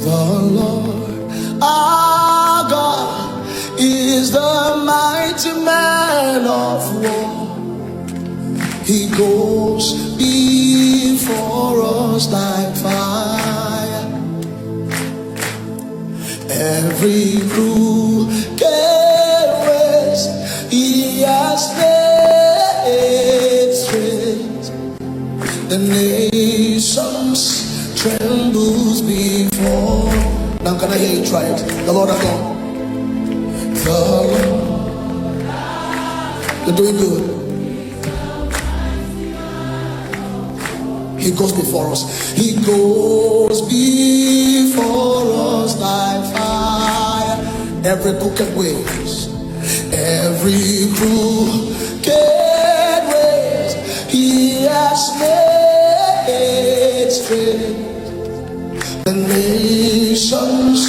The Lord our God is the mighty man of war. He goes before us like fire. Every crooked ways he has made straight. The nations trembles before. Now can I hear you try it? The Lord our God. The Lord. You're doing good. He goes before us. He goes before us like fire. Every crooked ways, every crooked ways, he has made straight. The nations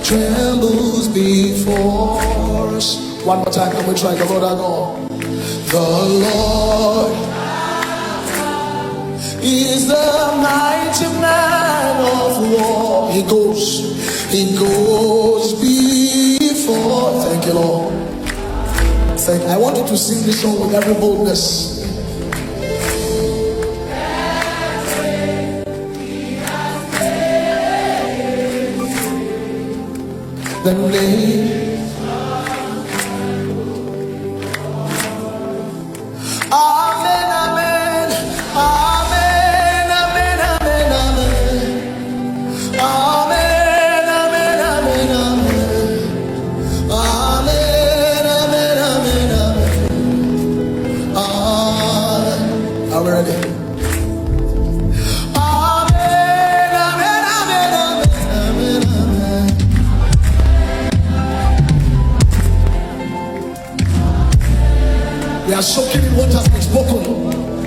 trembles before us. One more time, can we try? The Lord our God. The Lord is the mighty man of war. He goes before. Thank you, Lord. I want you to sing this song with every boldness. The name. Amen, amen, amen, amen, amen, amen, amen, amen, amen, amen, amen, amen, amen. Are we ready? Amen, amen, amen, amen, amen. We are soaking in what has been spoken.